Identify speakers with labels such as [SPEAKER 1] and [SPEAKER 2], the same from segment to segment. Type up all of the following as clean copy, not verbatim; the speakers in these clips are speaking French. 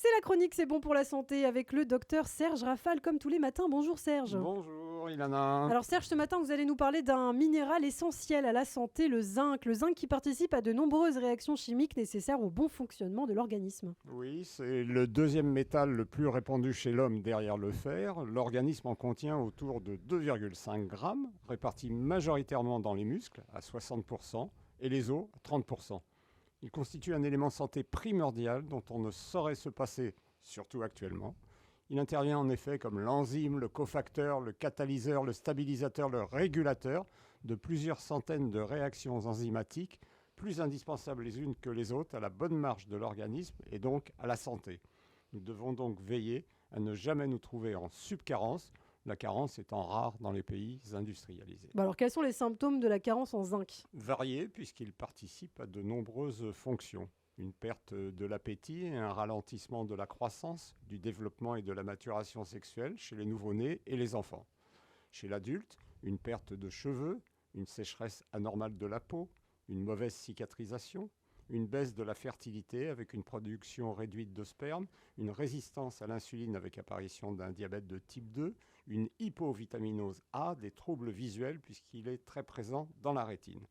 [SPEAKER 1] C'est la chronique C'est bon pour la santé avec le docteur Serge Rafal comme tous les matins. Bonjour Serge.
[SPEAKER 2] Bonjour Ilana.
[SPEAKER 1] Alors Serge, ce matin vous allez nous parler d'un minéral essentiel à la santé, le zinc. Le zinc qui participe à de nombreuses réactions chimiques nécessaires au bon fonctionnement de l'organisme.
[SPEAKER 2] Oui, c'est le deuxième métal le plus répandu chez l'homme derrière le fer. L'organisme en contient autour de 2,5 grammes, répartis majoritairement dans les muscles à 60% et les os à 30%. Il constitue un élément santé primordial dont on ne saurait se passer, surtout actuellement. Il intervient en effet comme l'enzyme, le cofacteur, le catalyseur, le stabilisateur, le régulateur de plusieurs centaines de réactions enzymatiques, plus indispensables les unes que les autres à la bonne marche de l'organisme et donc à la santé. Nous devons donc veiller à ne jamais nous trouver en subcarence, la carence étant rare dans les pays industrialisés.
[SPEAKER 1] Alors quels sont les symptômes de la carence en zinc?
[SPEAKER 2] Variés puisqu'il participe à de nombreuses fonctions. Une perte de l'appétit et un ralentissement de la croissance, du développement et de la maturation sexuelle chez les nouveau-nés et les enfants. Chez l'adulte, une perte de cheveux, une sécheresse anormale de la peau, une mauvaise cicatrisation, une baisse de la fertilité avec une production réduite de sperme, une résistance à l'insuline avec apparition d'un diabète de type 2, une hypovitaminose A, des troubles visuels puisqu'il est très présent dans la rétine.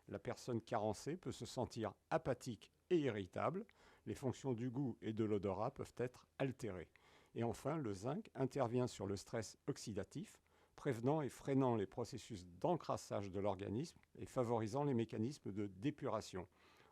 [SPEAKER 2] La personne carencée peut se sentir apathique et irritable. Les fonctions du goût et de l'odorat peuvent être altérées. Et enfin, le zinc intervient sur le stress oxydatif, prévenant et freinant les processus d'encrassage de l'organisme et favorisant les mécanismes de d'épuration.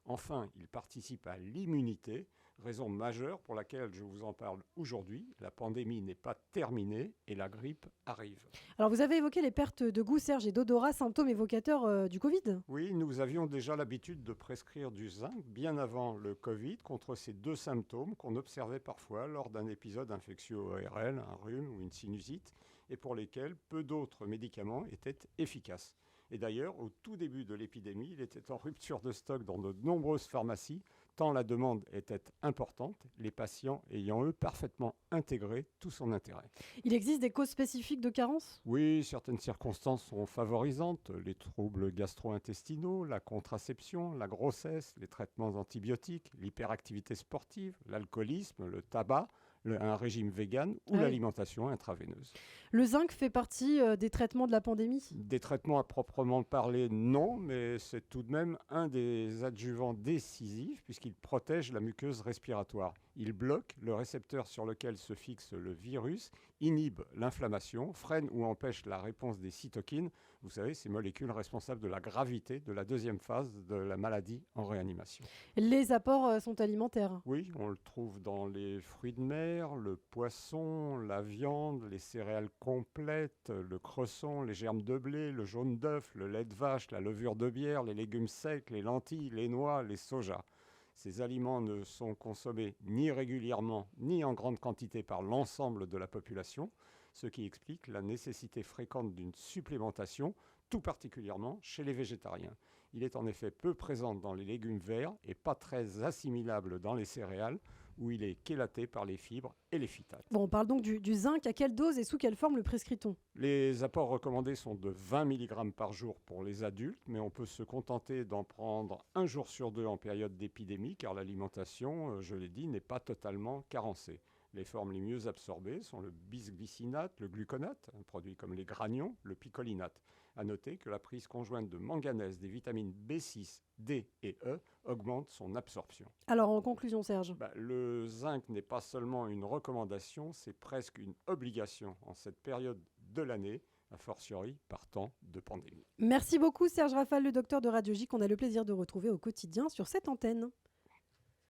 [SPEAKER 2] Enfin, il participe à l'immunité, raison majeure pour laquelle je vous en parle aujourd'hui. La pandémie n'est pas terminée et la grippe arrive.
[SPEAKER 1] Alors vous avez évoqué les pertes de goût Serge et d'odorat, symptômes évocateurs du Covid.
[SPEAKER 2] Oui, nous avions déjà l'habitude de prescrire du zinc bien avant le Covid contre ces deux symptômes qu'on observait parfois lors d'un épisode infectieux ORL, un rhume ou une sinusite, et pour lesquels peu d'autres médicaments étaient efficaces. Et d'ailleurs, au tout début de l'épidémie, il était en rupture de stock dans de nombreuses pharmacies, tant la demande était importante, les patients ayant eux parfaitement intégré tout son intérêt.
[SPEAKER 1] Il existe des causes spécifiques de carence?
[SPEAKER 2] Oui, certaines circonstances sont favorisantes, les troubles gastro-intestinaux, la contraception, la grossesse, les traitements antibiotiques, l'hyperactivité sportive, l'alcoolisme, le tabac, un régime vegan ou l'alimentation intraveineuse.
[SPEAKER 1] Le zinc fait partie des traitements de la pandémie?
[SPEAKER 2] Des traitements à proprement parler, non, mais c'est tout de même un des adjuvants décisifs puisqu'il protège la muqueuse respiratoire. Il bloque le récepteur sur lequel se fixe le virus, inhibe l'inflammation, freine ou empêche la réponse des cytokines, vous savez, ces molécules responsables de la gravité de la deuxième phase de la maladie en réanimation.
[SPEAKER 1] Les apports sont alimentaires?
[SPEAKER 2] Oui, on le trouve dans les fruits de mer, le poisson, la viande, les céréales complètes, le cresson, les germes de blé, le jaune d'œuf, le lait de vache, la levure de bière, les légumes secs, les lentilles, les noix, les sojas. Ces aliments ne sont consommés ni régulièrement ni en grande quantité par l'ensemble de la population, ce qui explique la nécessité fréquente d'une supplémentation, tout particulièrement chez les végétariens. Il est en effet peu présent dans les légumes verts et pas très assimilable dans les céréales, où il est chélaté par les fibres et les phytates.
[SPEAKER 1] Bon, on parle donc du zinc. À quelle dose et sous quelle forme le prescrit-on?
[SPEAKER 2] Les apports recommandés sont de 20 mg par jour pour les adultes, mais on peut se contenter d'en prendre un jour sur deux en période d'épidémie, car l'alimentation, je l'ai dit, n'est pas totalement carencée. Les formes les mieux absorbées sont le bisglycinate, le gluconate, un produit comme les granions, le picolinate. À noter que la prise conjointe de manganèse, des vitamines B6, D et E augmente son absorption.
[SPEAKER 1] Alors en conclusion Serge?
[SPEAKER 2] Le zinc n'est pas seulement une recommandation, c'est presque une obligation en cette période de l'année, a fortiori par temps de pandémie.
[SPEAKER 1] Merci beaucoup Serge Rafal, le docteur de Radiologie qu'on a le plaisir de retrouver au quotidien sur cette antenne.